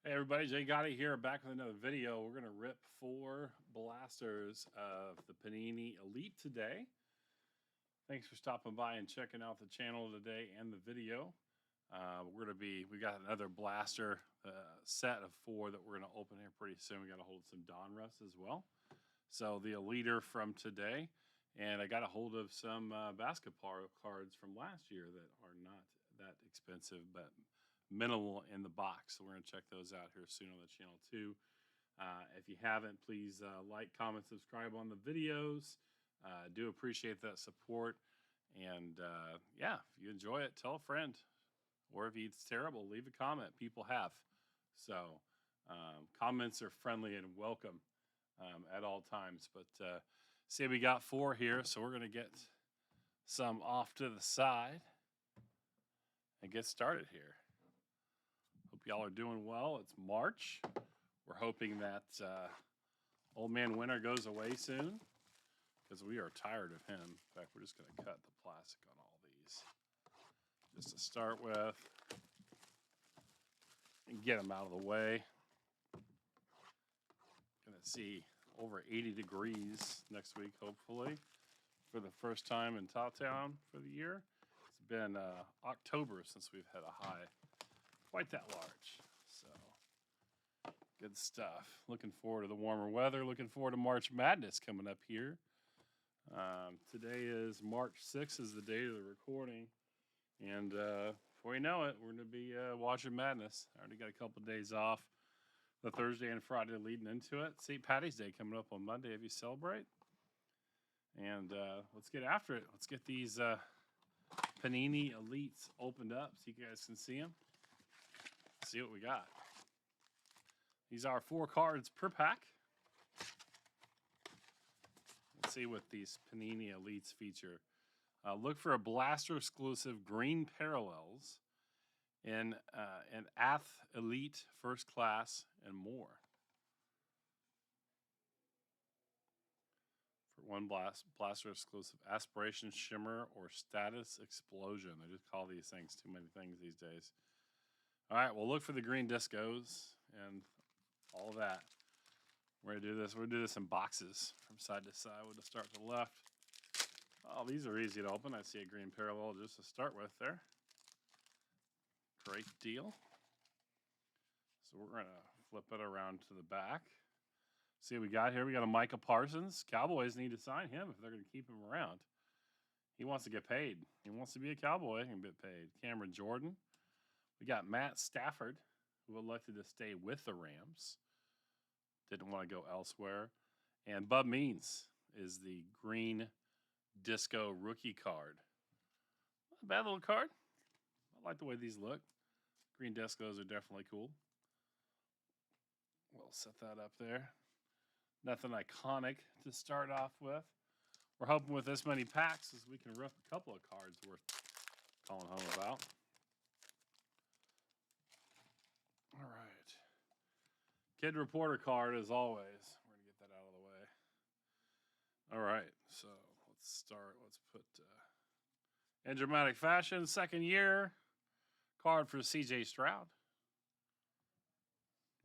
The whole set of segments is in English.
Hey everybody, Jay Gotti here, back with another video. We're going to rip 4 blasters of the Panini Elite today. Thanks for stopping by and checking out the channel today and the video. We got another blaster set of 4 that we're going to open here pretty soon. We got a hold of some Donruss as well. So the Eliter from today, and I got a hold of some basketball cards from last year that are not that expensive, but minimal in the box. So we're going to check those out here soon on the channel too. If you haven't, please like, comment, subscribe on the videos. Do appreciate that support. And yeah, if you enjoy it, tell a friend. Or if it's terrible, leave a comment. People have. So comments are friendly and welcome at all times. But see, we got 4 here, so we're going to get some off to the side and get started here. Hope y'all are doing well. It's March. We're hoping that Old Man Winter goes away soon because we are tired of him. In fact, we're just going to cut the plastic on all these just to start with and get them out of the way. Going to see over 80 degrees next week, hopefully, for the first time in Towtown for the year. It's been October since we've had a high quite that large. So good stuff. Looking forward to the warmer weather. Looking forward to March Madness coming up here. Today is March 6th is the date of the recording. And before you know it, we're going to be watching Madness. I already got a couple of days off the Thursday and Friday leading into it. St. Patty's Day coming up on Monday if you celebrate. And let's get after it. Let's get these Panini Elites opened up so you guys can see them. See what we got. These are 4 cards per pack. Let's see what these Panini Elites feature. Look for a blaster exclusive green parallels in an Ath Elite First Class and more. For 1 blaster exclusive Aspiration Shimmer or Status Explosion. They just call these things too many things these days. All right, we'll look for the green discos and all of that. We're going to do this. We're going to do this in boxes from side to side. We'll just start to the left. Oh, these are easy to open. I see a green parallel just to start with there. Great deal. So we're going to flip it around to the back. See what we got here. We got a Micah Parsons. Cowboys need to sign him if they're going to keep him around. He wants to get paid. He wants to be a Cowboy and get paid. Cameron Jordan. We got Matt Stafford, who elected to stay with the Rams. Didn't want to go elsewhere. And Bub Means is the green disco rookie card. Not a bad little card. I like the way these look. Green discos are definitely cool. We'll set that up there. Nothing iconic to start off with. We're hoping with this many packs as we can rip a couple of cards worth calling home about. All right. Kid Reporter card as always. We're going to get that out of the way. All right. So let's start. Let's put in dramatic fashion, second year card for C.J. Stroud.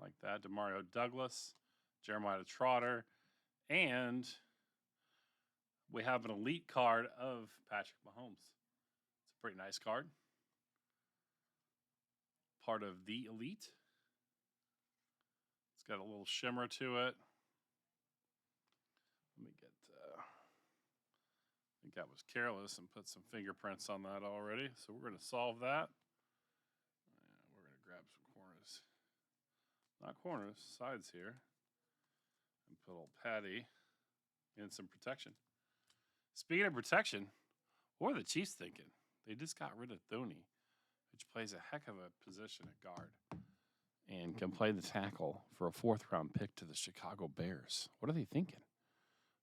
Like that. Demario Douglas, Jeremiah Trotter, and we have an elite card of Patrick Mahomes. It's a pretty nice card. Part of the Elite. It's got a little shimmer to it. Let me get, I think I was careless and put some fingerprints on that already. So we're going to solve that. And we're going to grab some corners. Not corners, sides here. And put old Patty in some protection. Speaking of protection, what are the Chiefs thinking? They just got rid of Thoney, which plays a heck of a position at guard and can play the tackle for a 4th-round pick to the Chicago Bears. What are they thinking?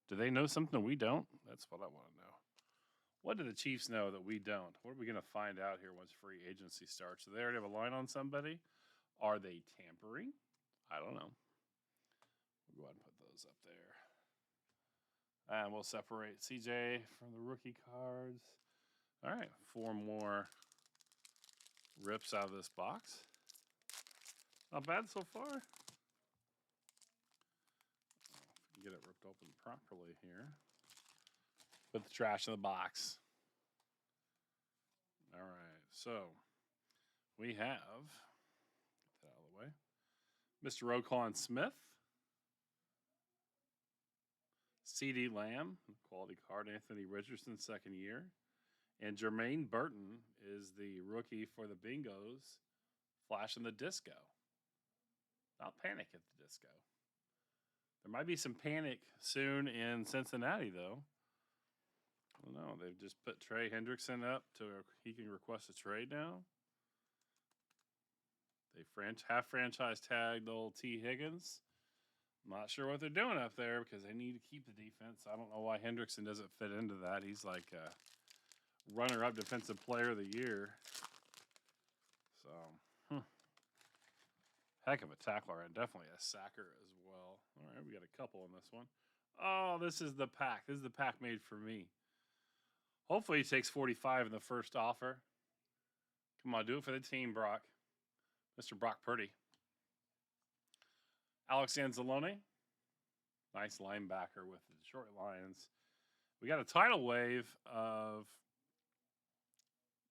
Do they know something we don't? That's what I want to know. What do the Chiefs know that we don't? What are we going to find out here once free agency starts? Do they already have a line on somebody? Are they tampering? I don't know. We'll go ahead and put those up there. And we'll separate CJ from the rookie cards. All right, 4 more rips out of this box. Not bad so far. Get it ripped open properly here. Put the trash in the box. All right, so we have, get that out of the way, Mr. Roquan Smith, C.D. Lamb, quality card, Anthony Richardson, second year, and Jermaine Burton is the rookie for the Bingos, flashing the disco. Not Panic at the Disco. There might be some panic soon in Cincinnati, though. I don't know. They've just put Trey Hendrickson up to he can request a trade now. They have franchise tagged old T. Higgins. I'm not sure what they're doing up there because they need to keep the defense. I don't know why Hendrickson doesn't fit into that. He's like a runner-up defensive player of the year. So, heck of a tackler and definitely a sacker as well. All right, we got a couple in this one. Oh, this is the pack. This is the pack made for me. Hopefully he takes 45 in the first offer. Come on, do it for the team, Brock. Mr. Brock Purdy. Alex Anzalone. Nice linebacker with the Detroit Lions. We got a tidal wave of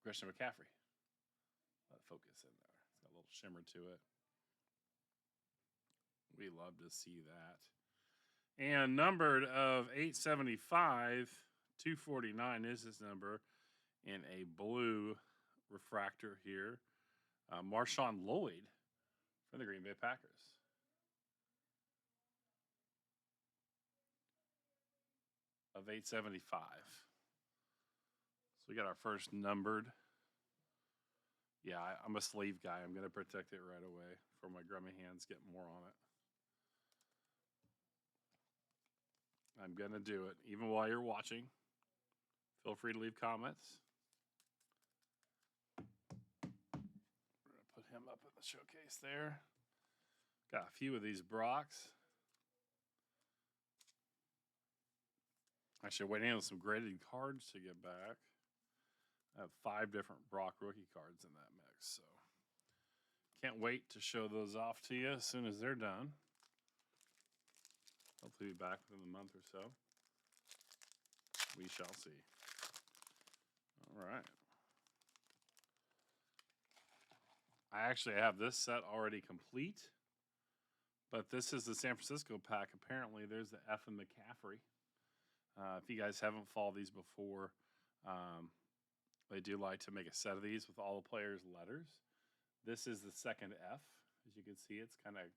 Christian McCaffrey. Let it focus in there. It's got a little shimmer to it. We love to see that. And numbered of 875, 249 is his number, in a blue refractor here. Marshawn Lloyd for the Green Bay Packers. Of 875. So we got our first numbered. Yeah, I'm a sleeve guy. I'm going to protect it right away before my grubby hands get more on it. I'm going to do it. Even while you're watching, feel free to leave comments. We're going to put him up in the showcase there. Got a few of these Brocks. Actually, waiting on some graded cards to get back. I have 5 different Brock rookie cards in that mix, so can't wait to show those off to you as soon as they're done. Hopefully be back within a month or so. We shall see. All right. I actually have this set already complete, but this is the San Francisco pack. Apparently, there's the F and McCaffrey. If you guys haven't followed these before, they do like to make a set of these with all the players' letters. This is the second F. As you can see, it's kind of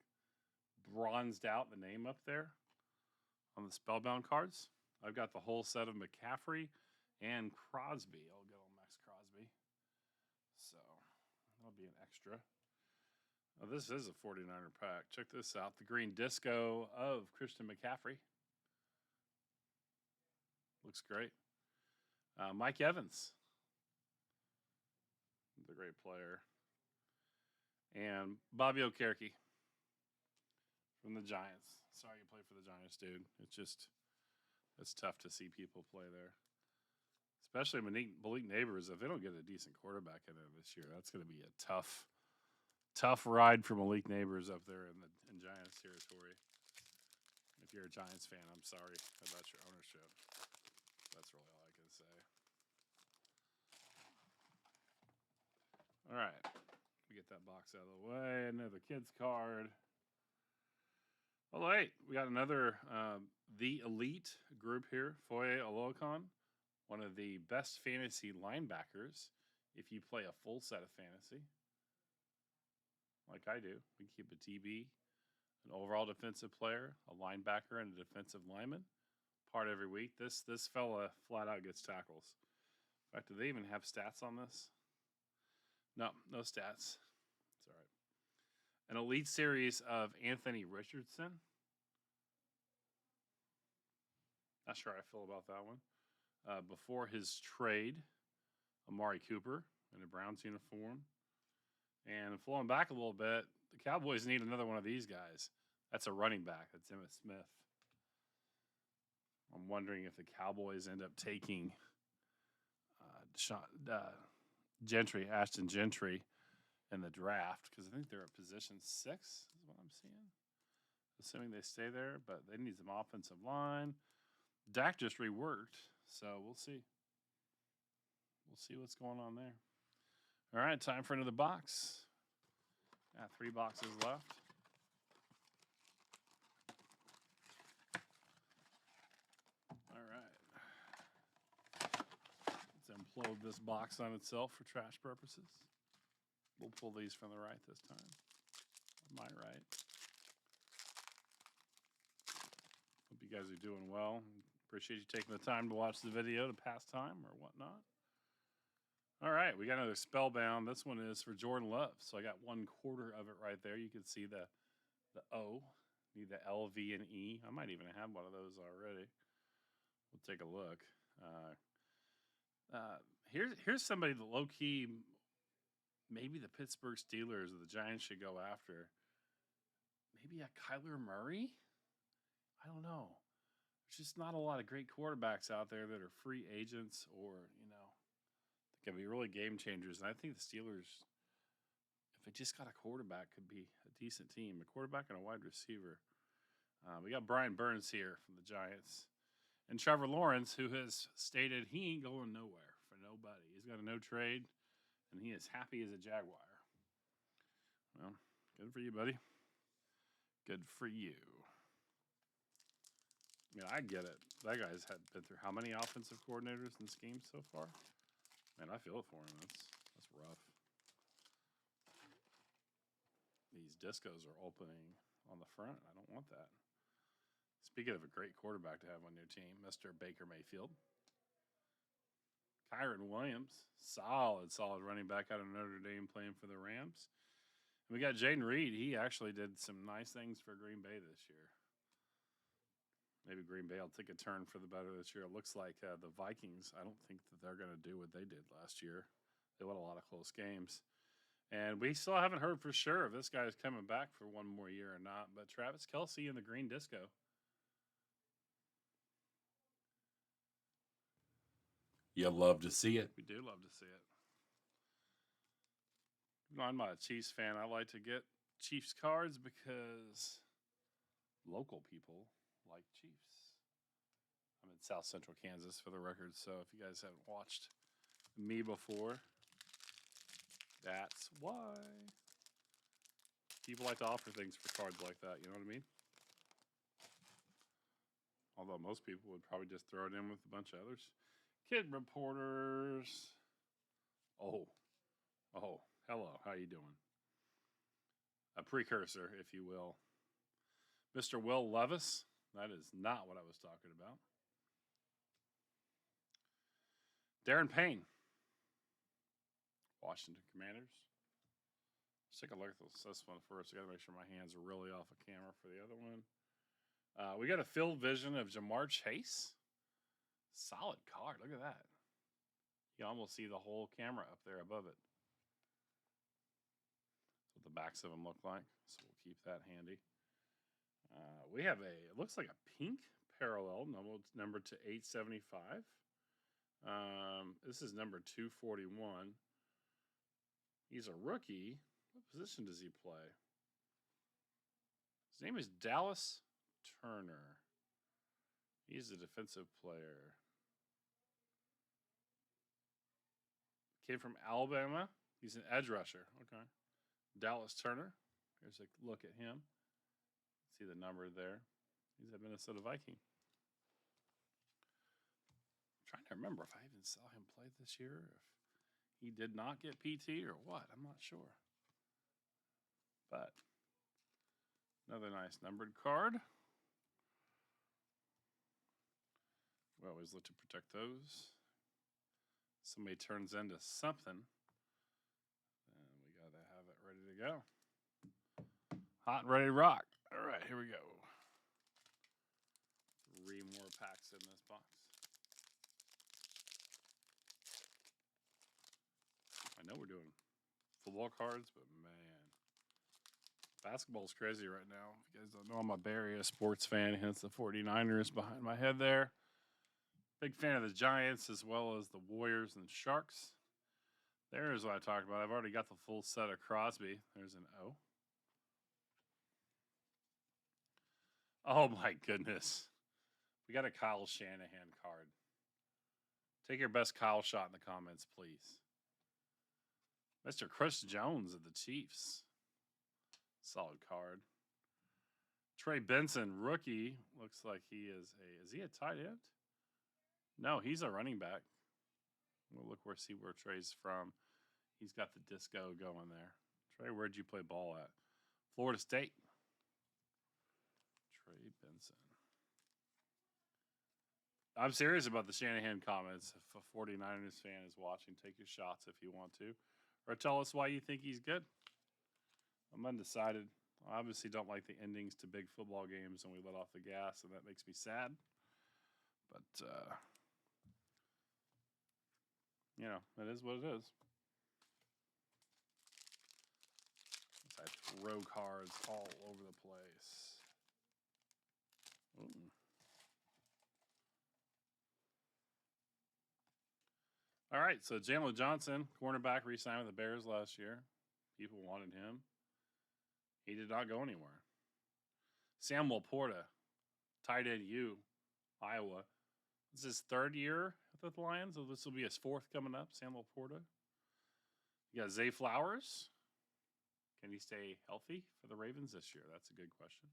bronzed out the name up there on the Spellbound cards. I've got the whole set of McCaffrey and Crosby. I'll get on Max Crosby. So that'll be an extra. Oh, this is a 49er pack. Check this out. The green disco of Christian McCaffrey. Looks great. Mike Evans. The great player. And Bobby Okereke from the Giants. Sorry you play for the Giants, dude. It's tough to see people play there. Especially Malik Neighbors. If they don't get a decent quarterback in there this year, that's going to be a tough ride for Malik Neighbors up there in Giants territory. If you're a Giants fan, I'm sorry about your ownership. That's really all I can say. All right. We get that box out of the way. Another kid's card. Oh, wait. We got another The Elite group here. Foye Oluokun, one of the best fantasy linebackers if you play a full set of fantasy. Like I do. We keep a TB, an overall defensive player, a linebacker, and a defensive lineman. Part every week. This fella flat out gets tackles. In fact, do they even have stats on this? No stats. It's all right. An elite series of Anthony Richardson. Not sure how I feel about that one. Before his trade, Amari Cooper in a Browns uniform. And flowing back a little bit, the Cowboys need another one of these guys. That's a running back. That's Emmitt Smith. I'm wondering if the Cowboys end up taking Ashton Gentry in the draft because I think they're at position 6 is what I'm seeing. Assuming they stay there, but they need some offensive line. Dak just reworked, so we'll see. We'll see what's going on there. All right, time for another box. Got 3 boxes left. All right. Let's implode this box on itself for trash purposes. We'll pull these from the right this time. My right. Hope you guys are doing well. Appreciate you taking the time to watch the video to pass time or whatnot. All right, we got another Spellbound. This one is for Jordan Love. So I got 1/4 of it right there. You can see the O, need the L, V, and E. I might even have one of those already. We'll take a look. Here's somebody that low-key, maybe the Pittsburgh Steelers or the Giants should go after. Maybe a Kyler Murray? I don't know. There's just not a lot of great quarterbacks out there that are free agents or, that can be really game changers. And I think the Steelers, if they just got a quarterback, could be a decent team. A quarterback and a wide receiver. We got Brian Burns here from the Giants. And Trevor Lawrence, who has stated he ain't going nowhere for nobody. He's got a no trade, and he is happy as a Jaguar. Well, good for you, buddy. Good for you. I mean, I get it. That guy's been through how many offensive coordinators and schemes so far? Man, I feel it for him. That's rough. These discos are opening on the front. I don't want that. Speaking of a great quarterback to have on your team, Mr. Baker Mayfield. Kyron Williams, solid running back out of Notre Dame playing for the Rams. And we got Jaden Reed. He actually did some nice things for Green Bay this year. Maybe Green Bay will take a turn for the better this year. It looks like the Vikings, I don't think that they're going to do what they did last year. They won a lot of close games. And we still haven't heard for sure if this guy is coming back for one more year or not. But Travis Kelce in the green disco. You love to see it. We do love to see it. I'm not a Chiefs fan. I like to get Chiefs cards because local people like Chiefs. I'm in South Central Kansas for the record, so if you guys haven't watched me before, that's why. People like to offer things for cards like that, you know what I mean? Although most people would probably just throw it in with a bunch of others. Kid reporters. Oh, hello, how you doing? A precursor, if you will. Mr. Will Levis. That is not what I was talking about. Darren Payne. Washington Commanders. Let's take a look at this one first. I got to make sure my hands are really off of camera for the other one. We got a filled vision of Jamar Chase. Solid card. Look at that. You can almost see the whole camera up there above it. That's what the backs of them look like. So we'll keep that handy. We have it looks like a pink parallel, number to 875. This is number 241. He's a rookie. What position does he play? His name is Dallas Turner. He's a defensive player. Came from Alabama. He's an edge rusher. Okay. Dallas Turner. Here's a look at him. See the number there. He's a Minnesota Viking. I'm trying to remember if I even saw him play this year, if he did not get PT or what. I'm not sure. But another nice numbered card. We always look to protect those. Somebody turns into something, and we got to have it ready to go. Hot and ready to rock. All right, here we go. 3 more packs in this box. I know we're doing football cards, but man, basketball's crazy right now. If you guys don't know, I'm a Bay Area sports fan, hence the 49ers behind my head there. Big fan of the Giants as well as the Warriors and Sharks. There's what I talked about. I've already got the full set of Crosby. There's an O. Oh my goodness. We got a Kyle Shanahan card. Take your best Kyle shot in the comments, please. Mr. Chris Jones of the Chiefs. Solid card. Trey Benson, rookie. Looks like he is he a tight end? No, he's a running back. We'll see where Trey's from. He's got the disco going there. Trey, where'd you play ball at? Florida State. Trey Benson. I'm serious about the Shanahan comments. If a 49ers fan is watching, take your shots if you want to. Or tell us why you think he's good. I'm undecided. I obviously don't like the endings to big football games and we let off the gas, and that makes me sad. But, you know, it is what it is. I throw cards all over the place. Ooh. All right, so Jalen Johnson, cornerback, re-signed with the Bears last year. People wanted him. He did not go anywhere. Samuel Porta, tight end U, Iowa. This is his third year with the Lions, so this will be his fourth coming up, Samuel Porta. You got Zay Flowers. Can he stay healthy for the Ravens this year? That's a good question.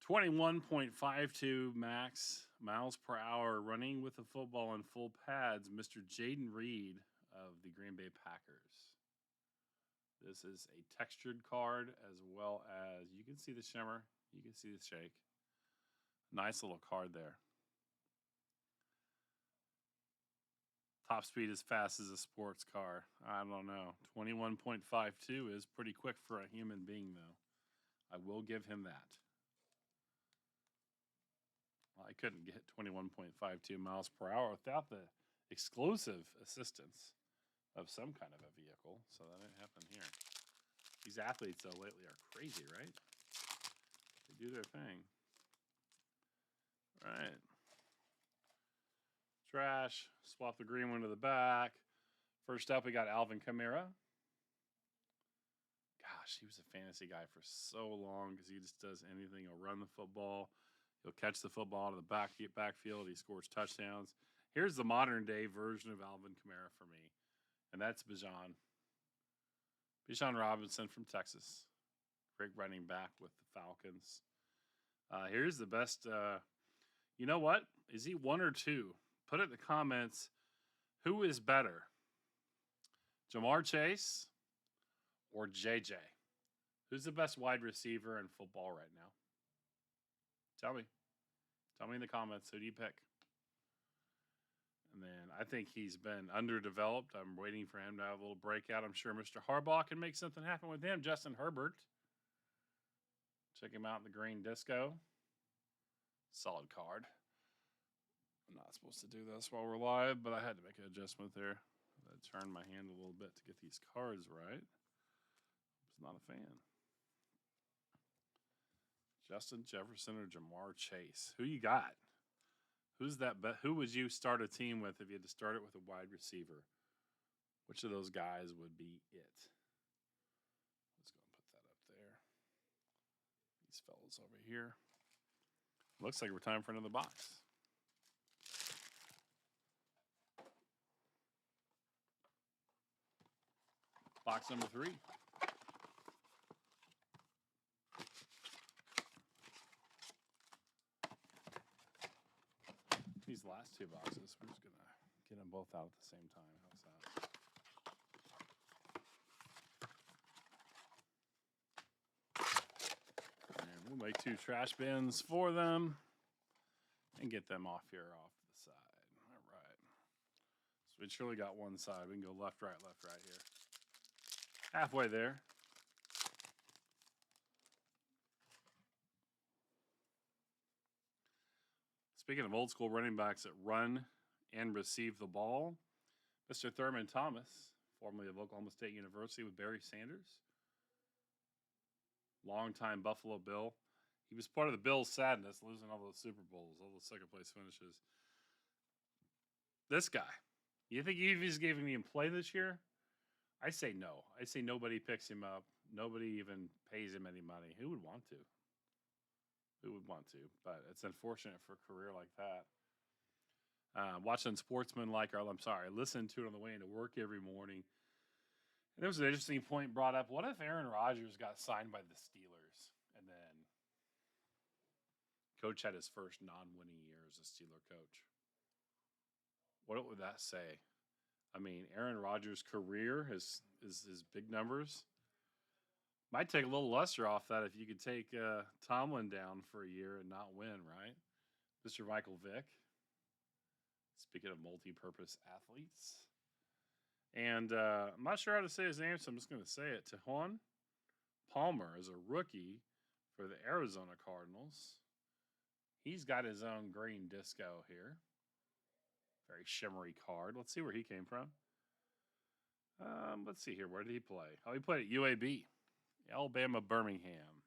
21.52 max miles per hour running with the football in full pads, Mr. Jaden Reed of the Green Bay Packers. This is a textured card as well as, you can see the shimmer, you can see the shake. Nice little card there. Top speed as fast as a sports car. I don't know. 21.52 is pretty quick for a human being, though. I will give him that. Well, I couldn't get 21.52 miles per hour without the exclusive assistance of some kind of a vehicle. So that didn't happen here. These athletes, though, lately are crazy, right? They do their thing. All right. Trash. Swap the green one to the back. First up, we got Alvin Kamara. Gosh, he was a fantasy guy for so long because he just does anything. He'll run the football. He'll catch the football out of the backfield. He scores touchdowns. Here's the modern day version of Alvin Kamara for me, and that's Bijan. Bijan Robinson from Texas. Great running back with the Falcons. Here's the best. You know what? Is he one or two? Put it in the comments. Who is better? Jamar Chase or JJ? Who's the best wide receiver in football right now? Tell me. Tell me in the comments. Who do you pick? And then I think he's been underdeveloped. I'm waiting for him to have a little breakout. I'm sure Mr. Harbaugh can make something happen with him. Justin Herbert. Check him out in the green disco. Solid card. I'm not supposed to do this while we're live, but I had to make an adjustment there. I turned my hand a little bit to get these cards right. I was not a fan. Justin Jefferson or Jamar Chase? Who you got? Who's that? Who would you start a team with if you had to start it with a wide receiver? Which of those guys would be it? Let's go and put that up there. These fellas over here. Looks like we're time for another box. Box number 3. These last 2 boxes, we're just going to get them both out at the same time. How's that? And we'll make 2 trash bins for them and get them off here off to the side. All right. So we surely got one side. We can go left, right here. Halfway there. Speaking of old school running backs that run and receive the ball, Mr. Thurman Thomas, formerly of Oklahoma State University with Barry Sanders, longtime Buffalo Bill. He was part of the Bills' sadness, losing all those Super Bowls, all those second place finishes. This guy, You think he's even even play this year? I say no. I say nobody picks him up. Nobody even pays him any money. Who would want to? Who would want to? But it's unfortunate for a career like that. Watching Sportsman like, or I'm sorry, listening to it on the way into work every morning. And there was an interesting point brought up. What if Aaron Rodgers got signed by the Steelers and then Coach had his first non-winning year as a Steeler coach? What would that say? I mean, Aaron Rodgers' career, his big numbers, might take a little luster off that if you could take Tomlin down for a year and not win, right? Mr. Michael Vick. Speaking of multi-purpose athletes. And I'm not sure how to say his name, so I'm just going to say it. Tejon Palmer is a rookie for the Arizona Cardinals. He's got his own green disco here. Very shimmery card. Let's see where he came from. Let's see here. Where did he play? Oh, he played at UAB, Alabama, Birmingham.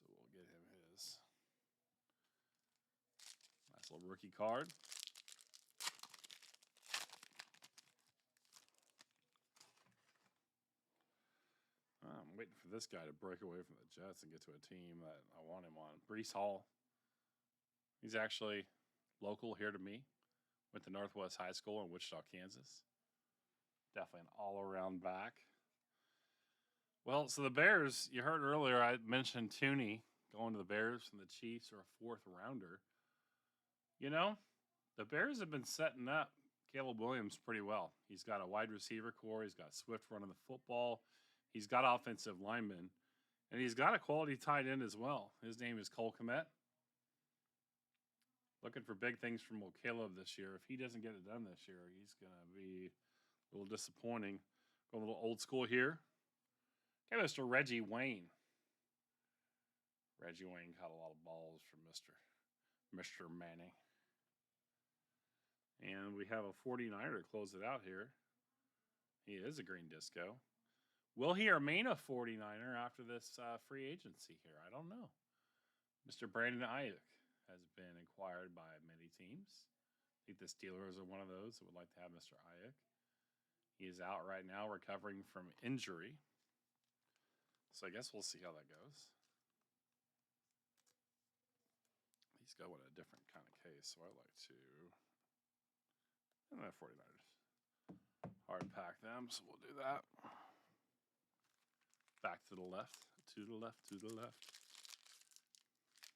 So we'll get him his nice little rookie card. I'm waiting for this guy to break away from the Jets and get to a team that I want him on. Breece Hall. He's actually local here to me. Went to Northwest High School in Wichita, Kansas. Definitely an all-around back. Well, so the Bears, you heard earlier I mentioned Tooney going to the Bears and the Chiefs are a fourth rounder. You know, the Bears have been setting up Caleb Williams pretty well. He's got a wide receiver core. He's got Swift running the football. He's got offensive linemen. And he's got a quality tight end as well. His name is Cole Kmet. Looking for big things from Caleb this year. If he doesn't get it done this year, he's going to be a little disappointing. Going a little old school here. Okay, Mr. Reggie Wayne. Reggie Wayne caught a lot of balls from Mr. Manning. And we have a 49er to close it out here. He is a green disco. Will he remain a 49er after this free agency here? I don't know. Mr. Brandon Ayuk has been inquired by many teams. I think the Steelers are one of those that would like to have Mr. Ayuk. He is out right now recovering from injury. So I guess we'll see how that goes. He's going in a different kind of case, so I'd like to... And then 49ers. Hard pack them, so we'll do that. Back to the left, to the left, to the left.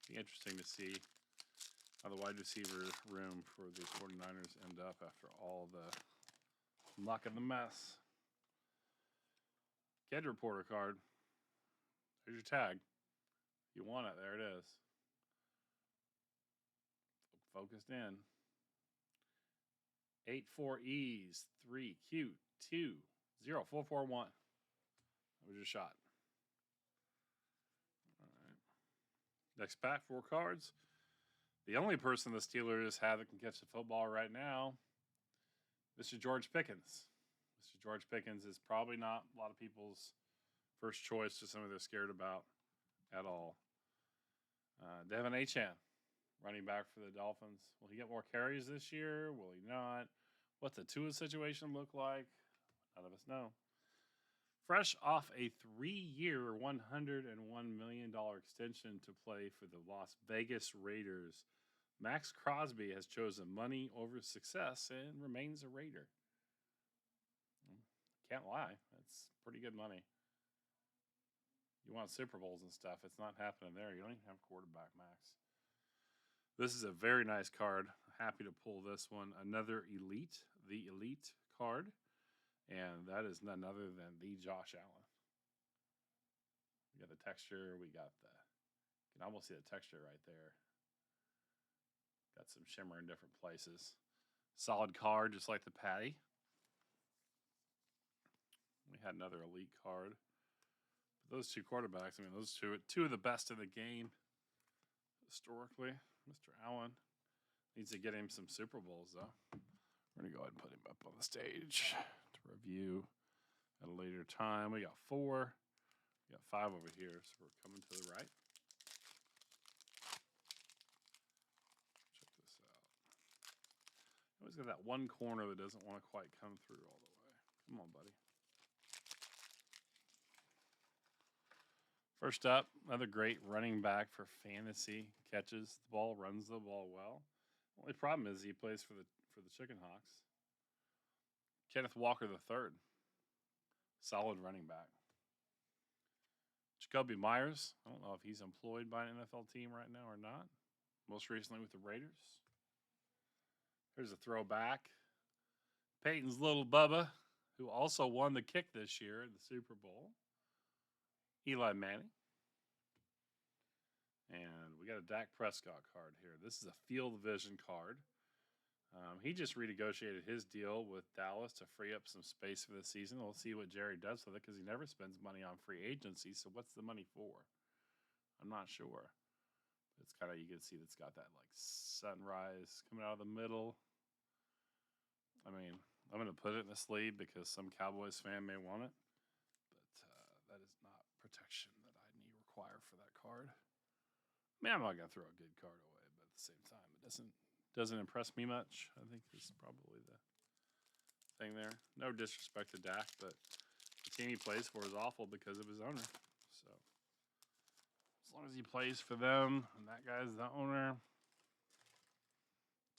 Be interesting to see how the wide receiver room for the 49ers end up after all the muck and the mess. Kid reporter card. There's your tag. You want it. There it is. Focused in. 84Es 3Q20441. That was your shot. All right. Next pack, 4 cards. The only person the Steelers have that can catch the football right now, Mr. George Pickens. Mr. George Pickens is probably not a lot of people's first choice to somebody they're scared about at all. Devin Achane, running back for the Dolphins. Will he get more carries this year? Will he not? What's the Tua situation look like? None of us know. Fresh off a 3-year, $101 million extension to play for the Las Vegas Raiders, Max Crosby has chosen money over success and remains a Raider. Can't lie. That's pretty good money. You want Super Bowls and stuff. It's not happening there. You don't even have quarterback, Max. This is a very nice card. Happy to pull this one. Another Elite, the Elite card. And that is none other than the Josh Allen. We got the texture. We got the, you can almost see the texture right there. Got some shimmer in different places. Solid card, just like the Patty. We had another Elite card. But those two quarterbacks, I mean, those two of the best in the game historically. Mr. Allen needs to get him some Super Bowls, though. We're going to go ahead and put him up on the stage to review at a later time. We got 4. We got 5 over here, so we're coming to the right. Check this out. Always got that one corner that doesn't want to quite come through all the way. Come on, buddy. First up, another great running back for fantasy. Catches the ball, runs the ball well. Only problem is he plays for the Chicken Hawks. Kenneth Walker III, solid running back. Jacoby Myers, I don't know if he's employed by an NFL team right now or not. Most recently with the Raiders. Here's a throwback. Peyton's little Bubba, who also won the kick this year in the Super Bowl. Eli Manning. And we got a Dak Prescott card here. This is a field vision card. He just renegotiated his deal with Dallas to free up some space for the season. We'll see what Jerry does with it because he never spends money on free agency. So what's the money for? I'm not sure. It's kind of, you can see it's got that like sunrise coming out of the middle. I mean, I'm going to put it in a sleeve because some Cowboys fan may want it. But that is not protection that I need require for that card. Man, I'm not going to throw a good card away, but at the same time, it doesn't impress me much. I think is probably the thing there. No disrespect to Dak, but the team he plays for is awful because of his owner. So as long as he plays for them and that guy's the owner,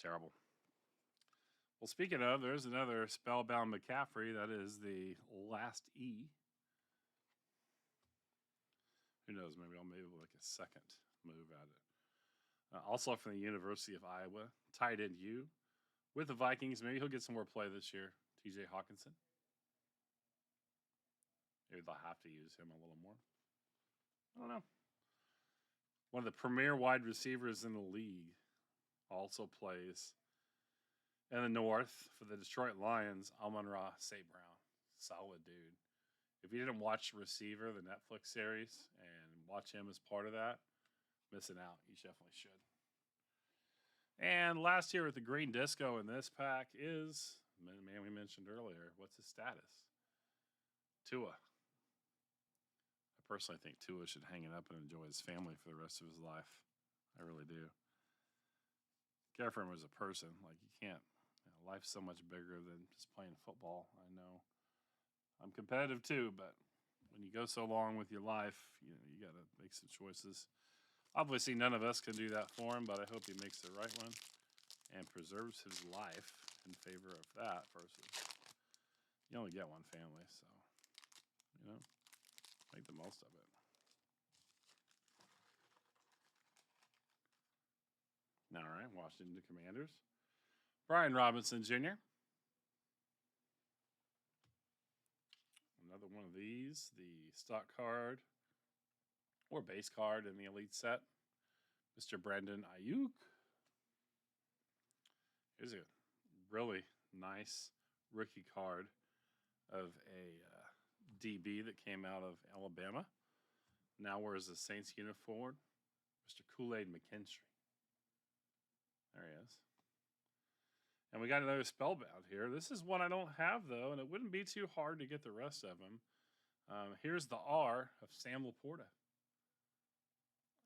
terrible. Well, speaking of, there's another Spellbound McCaffrey. That is the last E. Who knows? Maybe I'll like a second move at it. Also from the University of Iowa, tight end U. With the Vikings, maybe he'll get some more play this year. TJ Hawkinson. Maybe they'll have to use him a little more. I don't know. One of the premier wide receivers in the league also plays in the North for the Detroit Lions, Amon-Ra St. Brown. Solid dude. If you didn't watch Receiver, the Netflix series, and watch him as part of that, missing out. You definitely should. And last year with the Green Disco in this pack is the man we mentioned earlier. What's his status? Tua. I personally think Tua should hang it up and enjoy his family for the rest of his life. I really do. Care for him as a person. Like, you can't. Life's so much bigger than just playing football. I know. I'm competitive too, but when you go so long with your life, you got to make some choices. Obviously, none of us can do that for him, but I hope he makes the right one and preserves his life in favor of that versus you only get one family, so, make the most of it. All right, Washington Commanders. Brian Robinson Jr. Another one of these, the stock card or base card in the Elite set. Mr. Brandon Ayuk. Here's a really nice rookie card of a DB that came out of Alabama. Now wears the Saints uniform. Mr. Kool-Aid McKinstry. There he is. And we got another Spellbound here. This is one I don't have, though, and it wouldn't be too hard to get the rest of them. Here's the R of Sam Laporta.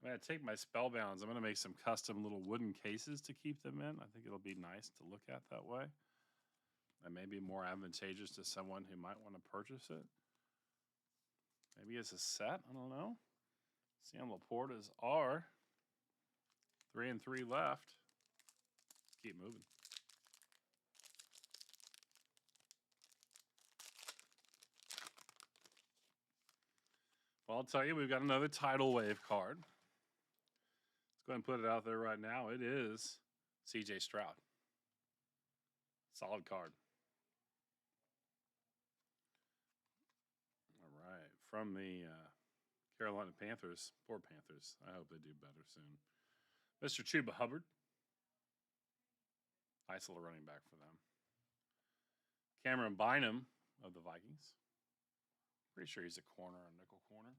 I'm going to take my Spellbounds. I'm going to make some custom little wooden cases to keep them in. I think it'll be nice to look at that way. And maybe more advantageous to someone who might want to purchase it. Maybe as a set. I don't know. Sam Laporta's R. 3 and 3 left. Let's keep moving. Well, I'll tell you, we've got another tidal wave card. Let's go ahead and put it out there right now. It is C.J. Stroud. Solid card. All right. From the Carolina Panthers. Poor Panthers. I hope they do better soon. Mr. Chuba Hubbard. Nice little running back for them. Cameron Bynum of the Vikings. Pretty sure he's a corner, a nickel corner.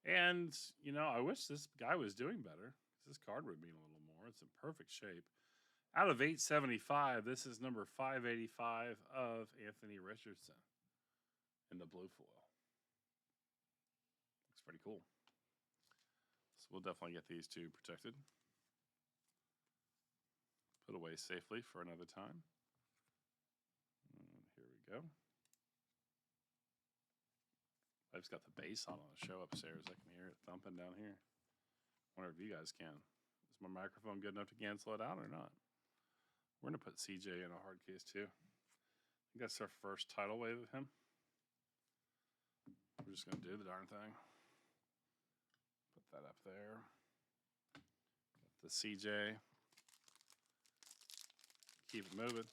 And, I wish this guy was doing better. This card would mean a little more. It's in perfect shape. Out of 875, this is number 585 of Anthony Richardson in the blue foil. Looks pretty cool. So we'll definitely get these two protected. put away safely for another time. And here we go. I've just got the bass on the show upstairs. I can hear it thumping down here. Wonder if you guys can. Is my microphone good enough to cancel it out or not? We're going to put CJ in a hard case too. I think that's our first title wave of him. We're just going to do the darn thing. Put that up there. Got the CJ. Keep it moving.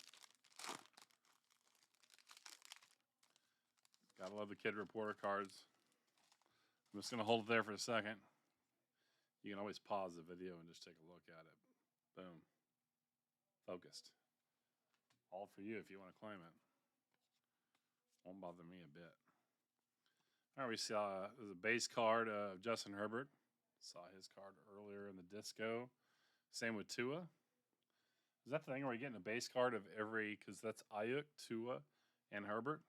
Gotta love the kid reporter cards. I'm just going to hold it there for a second. You can always pause the video and just take a look at it. Boom. Focused. All for you if you want to claim it. Won't bother me a bit. All right, we saw there's a base card of Justin Herbert. Saw his card earlier in the disco. Same with Tua. Is that the thing where you're getting a base card of every, because that's Ayuk, Tua, and Herbert?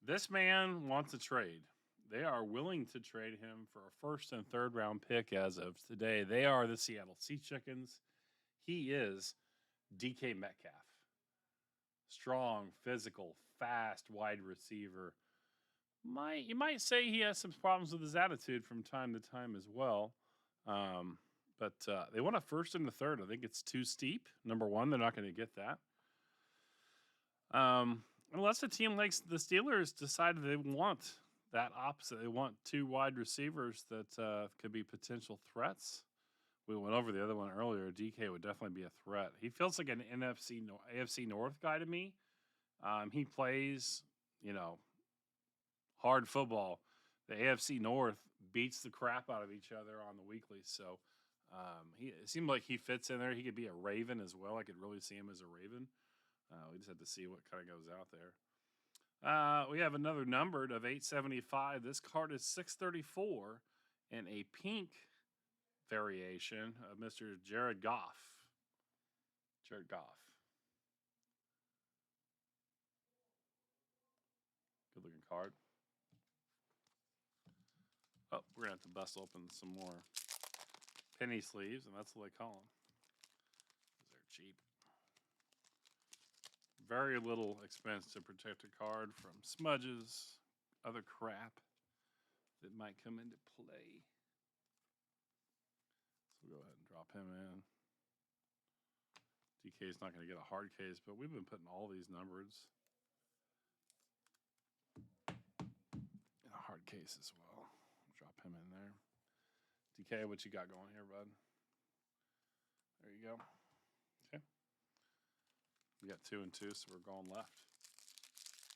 This man wants a trade. They are willing to trade him for a first and third round pick as of today. They are the Seattle Sea Chickens. He is DK Metcalf. Strong, physical, fast wide receiver. You might say he has some problems with his attitude from time to time as well. But they want a first and a third. I think it's too steep. Number one, they're not going to get that. Unless a team like the Steelers decided they want that opposite. They want two wide receivers that could be potential threats. We went over the other one earlier. DK would definitely be a threat. He feels like an AFC North guy to me. He plays, hard football. The AFC North beats the crap out of each other on the weekly. So it seemed like he fits in there. He could be a Raven as well. I could really see him as a Raven. We just had to see what kind of goes out there. We have another numbered of 875. This card is 634 and a pink variation of Mr. Jared Goff. Jared Goff. Good looking card. Oh, we're going to have to bust open some more penny sleeves, and that's what they call them. Because they're cheap. Very little expense to protect a card from smudges, other crap that might come into play. So we'll go ahead and drop him in. DK's not going to get a hard case, but we've been putting all these numbers in a hard case as well. Drop him in there. DK, what you got going here, bud? There you go. Okay. We got 2 and 2, so we're going left.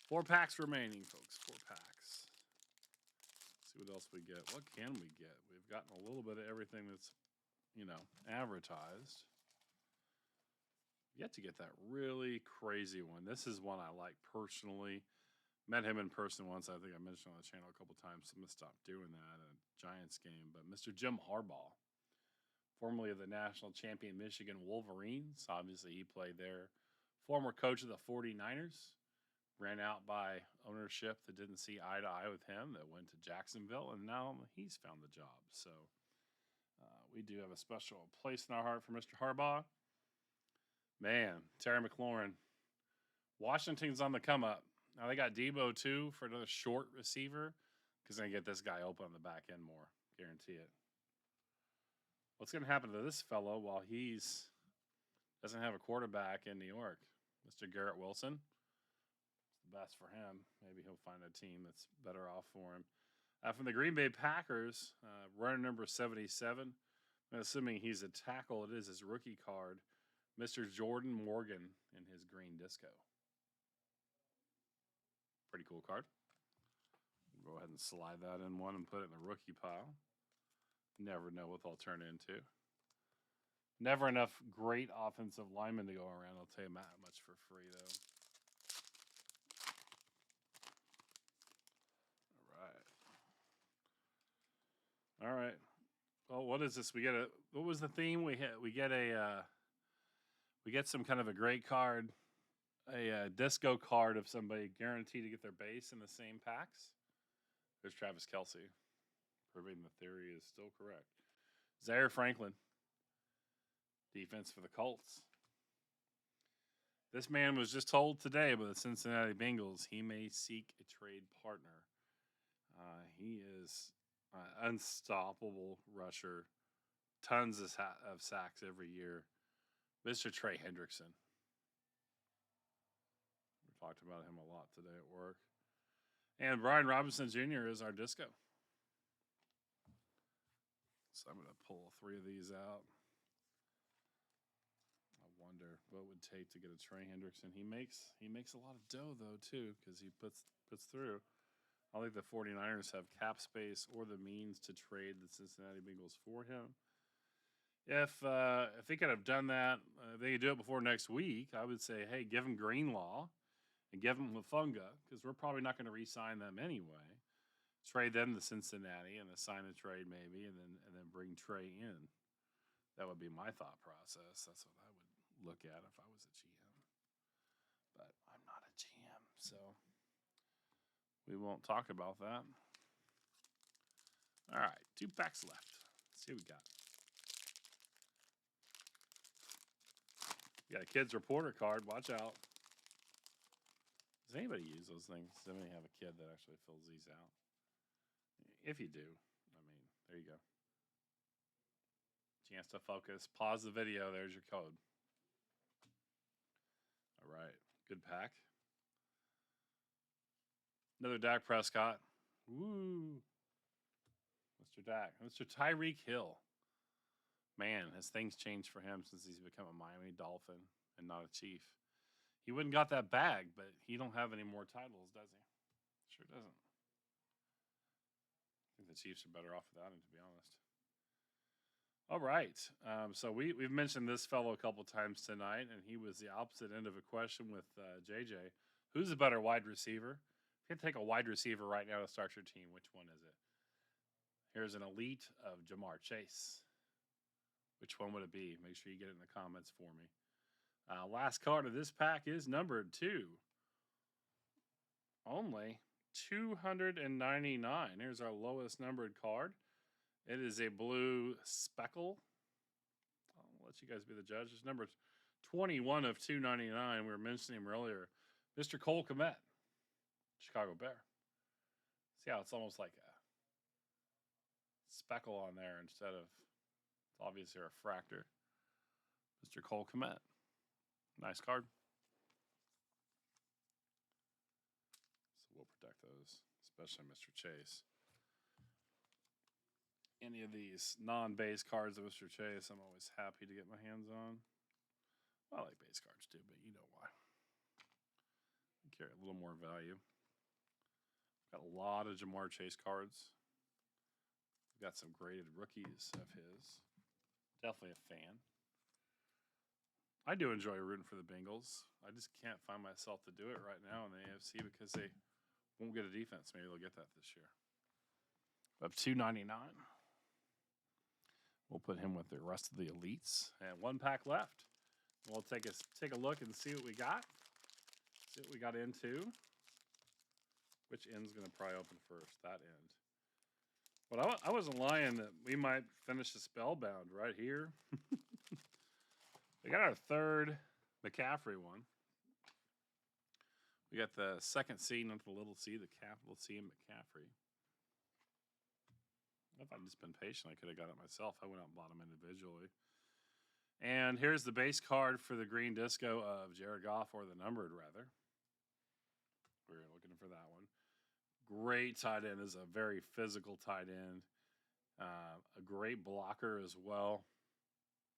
4 packs remaining, folks. 4 packs. Let's see what else we get. What can we get? We've gotten a little bit of everything that's, advertised. Yet to get that really crazy one. This is one I like personally. Met him in person once. I think I mentioned on the channel a couple times. So I'm going to stop doing that at a Giants game. But Mr. Jim Harbaugh, formerly of the national champion Michigan Wolverines. Obviously, he played there. Former coach of the 49ers. Ran out by ownership that didn't see eye to eye with him. That went to Jacksonville. And now he's found the job. So we do have a special place in our heart for Mr. Harbaugh. Man, Terry McLaurin. Washington's on the come up. Now they got Debo too for another short receiver because they get this guy open on the back end more. Guarantee it. What's going to happen to this fellow while he's doesn't have a quarterback in New York? Mr. Garrett Wilson. It's the best for him. Maybe he'll find a team that's better off for him. From the Green Bay Packers, runner number 77. I'm assuming he's a tackle. It is his rookie card. Mr. Jordan Morgan in his green disco. Pretty cool card. We'll go ahead and slide that in one and put it in the rookie pile. Never know what they'll turn into. Never enough great offensive linemen to go around. I'll tell you that much for free, though. All right. Well, what is this? What was the theme? We get some kind of a great card. A disco card of somebody guaranteed to get their base in the same packs. There's Travis Kelce, proving the theory is still correct. Zaire Franklin, Defense for the Colts. This man was just told today by the Cincinnati Bengals he may seek a trade partner. He is an unstoppable rusher. Tons of sacks every year. Mr. Trey Hendrickson. We talked about him a lot today at work. And Brian Robinson Jr. is our disco. So I'm going to pull 3 of these out. I wonder what it would take to get a Trey Hendrickson. He makes a lot of dough, though, too, because he puts through. I don't think the 49ers have cap space or the means to trade the Cincinnati Bengals for him. If they could have done that, they could do it before next week. I would say, hey, give him Greenlaw and give him Lafunga because we're probably not going to re-sign them anyway. Trade them to Cincinnati and assign a trade maybe, and then bring Trey in. That would be my thought process. That's what I would look at if I was a GM. But I'm not a GM, so we won't talk about that. All right, 2 packs left. Let's see what we got. You got a kid's reporter card. Watch out. Does anybody use those things? Does anybody have a kid that actually fills these out? If you do, I mean, there you go. Chance to focus. Pause the video. There's your code. All right. Good pack. Another Dak Prescott. Woo. Mr. Dak. Mr. Tyreek Hill. Man, has things changed for him since he's become a Miami Dolphin and not a Chief. He wouldn't got that bag, but he don't have any more titles, does he? Sure doesn't. I think the Chiefs are better off without him, to be honest. All right. So we've mentioned this fellow a couple times tonight, and he was the opposite end of a question with JJ. Who's a better wide receiver? If you could take a wide receiver right now to start your team, which one is it? Here's an elite of Jamar Chase. Which one would it be? Make sure you get it in the comments for me. Last card of this pack is numbered 2. Only 299. Here's our lowest numbered card. It is a blue speckle. I'll let you guys be the judges. Number 21 of 299. We were mentioning him earlier. Mr. Cole Kmet, Chicago Bear. See how it's almost like a speckle on there instead of, it's obviously a refractor. Mr. Cole Kmet. Nice card. So we'll protect those, especially Mr. Chase. Any of these non-base cards of Mr. Chase, I'm always happy to get my hands on. I like base cards too, but you know why. They carry a little more value. Got a lot of Jamar Chase cards. We've got some graded rookies of his. Definitely a fan. I do enjoy rooting for the Bengals. I just can't find myself to do it right now in the AFC because they won't get a defense. Maybe they'll get that this year. Up $2.99. We'll put him with the rest of the elites. And 1 pack left. We'll take a look and see what we got. See what we got into. Which end's going to pry open first? That end. But I wasn't lying that we might finish the spellbound right here. We got our 3rd McCaffrey one. We got the 2nd C, not the little c, the capital C in McCaffrey. If I'd just been patient, I could have got it myself. I went out and bought them individually. And here's the base card for the green disco of Jared Goff, or the numbered, rather. We're looking for that one. Great tight end. Is a very physical tight end. A great blocker as well.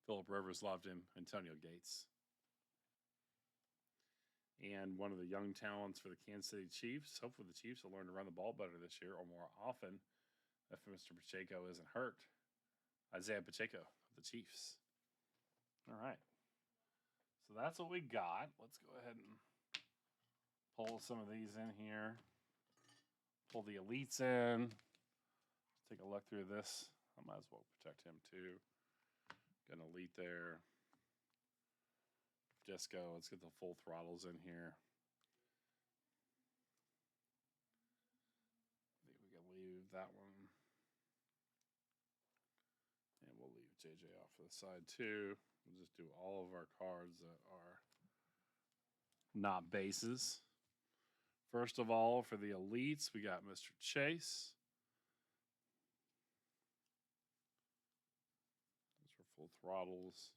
Phillip Rivers loved him. Antonio Gates. And one of the young talents for the Kansas City Chiefs. Hopefully the Chiefs will learn to run the ball better this year or more often if Mr. Pacheco isn't hurt. Isaiah Pacheco of the Chiefs. All right. So that's what we got. Let's go ahead and pull some of these in here. Pull the elites in. Take a look through this. I might as well protect him too. Got an elite there. Disco. Let's get the full throttles in here. I think we can leave that one. And we'll leave JJ off to the side too. We'll just do all of our cards that are not bases. First of all, for the elites, we got Mr. Chase. Those are full throttles.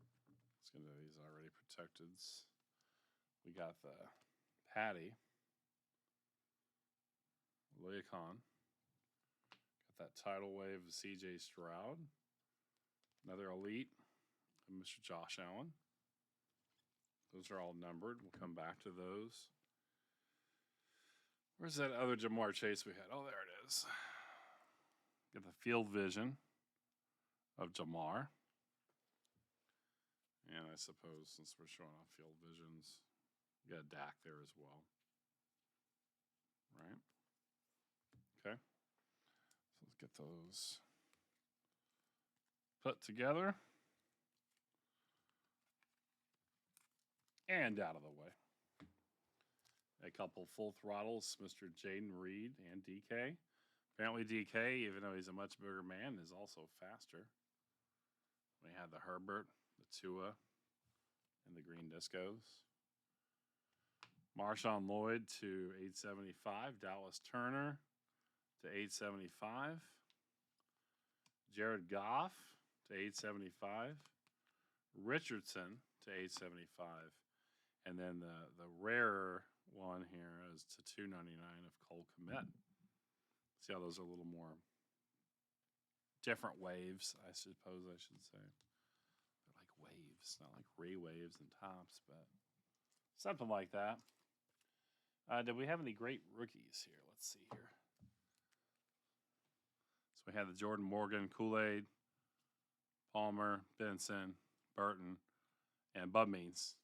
Let's get into these already protected. We got the Patty. Leah Khan. Got that tidal wave of CJ Stroud. Another elite of Mr. Josh Allen. Those are all numbered. We'll come back to those. Where's that other Jamar Chase we had? Oh, there it is. Got the field vision of Jamar. And I suppose since we're showing off field visions, we got Dak there as well. Right? Okay. So let's get those put together. And out of the way. A couple full throttles, Mr. Jaden Reed and DK. Apparently DK, even though he's a much bigger man, is also faster. We had the Herbert, the Tua, and the Green Discos. Marshawn Lloyd to 875. Dallas Turner to 875. Jared Goff to 875. Richardson to 875. And then the rarer one here is to 299 of Cole Kmet. See how those are a little more different waves, I suppose I should say. They're like waves, not like ray waves and tops, but something like that. Did we have any great rookies here? Let's see here. So we had the Jordan Morgan, Kool-Aid, Palmer, Benson, Burton, and Bub Means.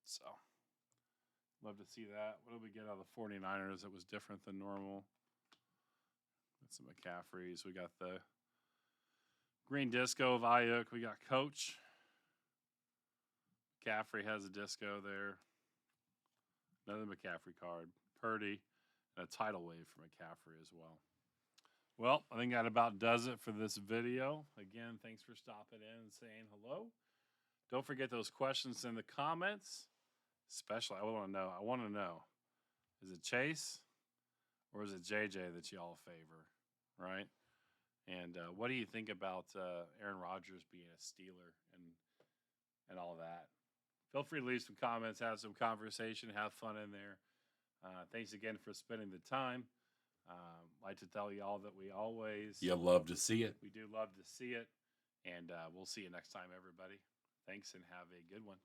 So, love to see that. What did we get out of the 49ers that was different than normal? Got some McCaffreys. We got the green disco of Ayuk. We got Coach. McCaffrey has a disco there. Another McCaffrey card. Purdy. And a tidal wave for McCaffrey as well. Well, I think that about does it for this video. Again, thanks for stopping in and saying hello. Don't forget those questions in the comments. Especially, I want to know, is it Chase or is it JJ that y'all favor, right? And what do you think about Aaron Rodgers being a Steeler and all that? Feel free to leave some comments, have some conversation, have fun in there. Thanks again for spending the time. Like to tell y'all that we always... You love to see it. We do love to see it. And we'll see you next time, everybody. Thanks and have a good one.